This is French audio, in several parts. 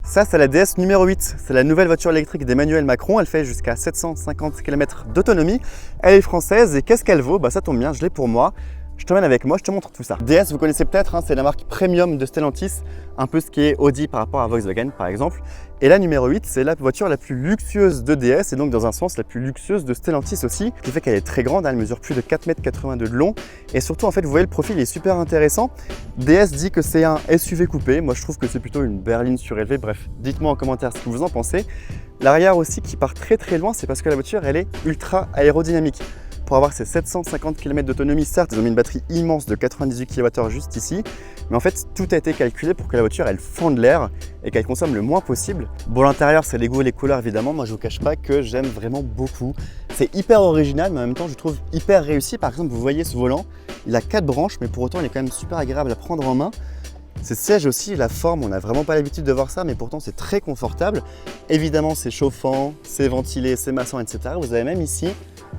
Ça, c'est la DS numéro 8. C'est la nouvelle voiture électrique d'Emmanuel Macron. Elle fait jusqu'à 750 km d'autonomie. Elle est française et qu'est-ce qu'elle vaut? Ça tombe bien, je l'ai pour moi. Je t'emmène avec moi, je te montre tout ça. DS, vous connaissez peut-être, c'est la marque premium de Stellantis, un peu ce qui est Audi par rapport à Volkswagen par exemple. Et la numéro 8, c'est la voiture la plus luxueuse de DS et donc dans un sens la plus luxueuse de Stellantis aussi, ce qui fait qu'elle est très grande, elle mesure plus de 4,82 m de long. Et surtout, en fait, vous voyez, le profil est super intéressant. DS dit que c'est un SUV coupé, moi je trouve que c'est plutôt une berline surélevée. Bref, dites-moi en commentaire ce que vous en pensez. L'arrière aussi qui part très loin, c'est parce que la voiture, elle est ultra aérodynamique. Pour avoir ces 750 km d'autonomie, certes, ils ont mis une batterie immense de 98 kWh juste ici, mais en fait, tout a été calculé pour que la voiture, elle fende l'air et qu'elle consomme le moins possible. Bon, l'intérieur, c'est les goûts et les couleurs, évidemment. Moi, je vous cache pas que j'aime vraiment beaucoup. C'est hyper original, mais en même temps, je trouve hyper réussi. Par exemple, vous voyez ce volant, il a 4 branches, mais pour autant, il est quand même super agréable à prendre en main. Ces sièges aussi, la forme, on n'a vraiment pas l'habitude de voir ça, mais pourtant c'est très confortable. Évidemment, c'est chauffant, c'est ventilé, c'est massant, etc. Vous avez même ici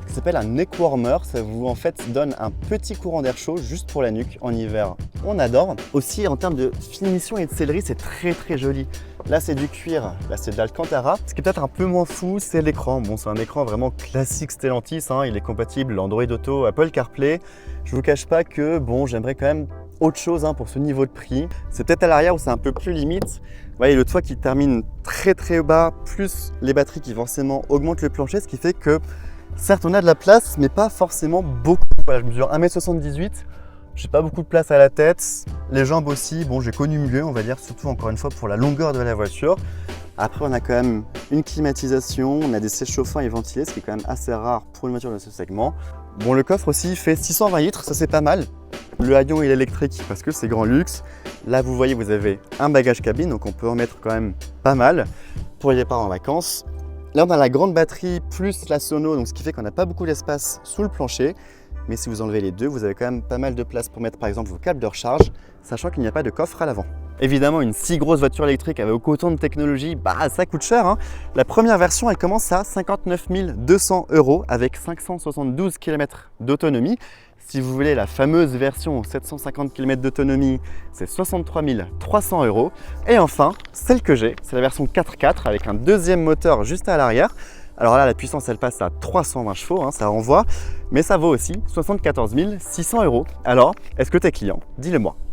ce qui s'appelle un neck warmer. Ça vous en fait donne un petit courant d'air chaud juste pour la nuque en hiver. On adore. Aussi en termes de finition et de sellerie, c'est très joli. Là c'est du cuir, là c'est de l'Alcantara. Ce qui est peut-être un peu moins fou, c'est l'écran. Bon, c'est un écran vraiment classique Stellantis, il est compatible Android Auto, Apple CarPlay. Je vous cache pas que bon, j'aimerais quand même autre chose pour ce niveau de prix. C'est peut-être à l'arrière où c'est un peu plus limite. Vous voyez le toit qui termine très bas, plus les batteries qui forcément augmentent le plancher, ce qui fait que certes on a de la place, mais pas forcément beaucoup. Voilà, je mesure 1,78 m, j'ai pas beaucoup de place à la tête. Les jambes aussi, bon j'ai connu mieux on va dire, surtout encore une fois pour la longueur de la voiture. Après on a quand même une climatisation, on a des sièges chauffants et ventilés, ce qui est quand même assez rare pour une voiture de ce segment. Bon, le coffre aussi fait 620 litres, ça c'est pas mal. Le haillon il est électrique parce que c'est grand luxe. Là vous voyez, vous avez un bagage cabine, donc on peut en mettre quand même pas mal pour les départs en vacances. Là on a la grande batterie plus la sono, donc ce qui fait qu'on n'a pas beaucoup d'espace sous le plancher. Mais si vous enlevez les deux, vous avez quand même pas mal de place pour mettre par exemple vos câbles de recharge, sachant qu'il n'y a pas de coffre à l'avant. Évidemment, une si grosse voiture électrique avec autant de technologie, ça coûte cher. La première version, elle commence à 59 200 € avec 572 km d'autonomie. Si vous voulez la fameuse version 750 km d'autonomie, c'est 63 300 €. Et enfin, celle que j'ai, c'est la version 4x4 avec un deuxième moteur juste à l'arrière. Alors là, la puissance, elle passe à 320 chevaux, ça renvoie, mais ça vaut aussi 74 600 €. Alors, est-ce que tu es client? Dis-le moi.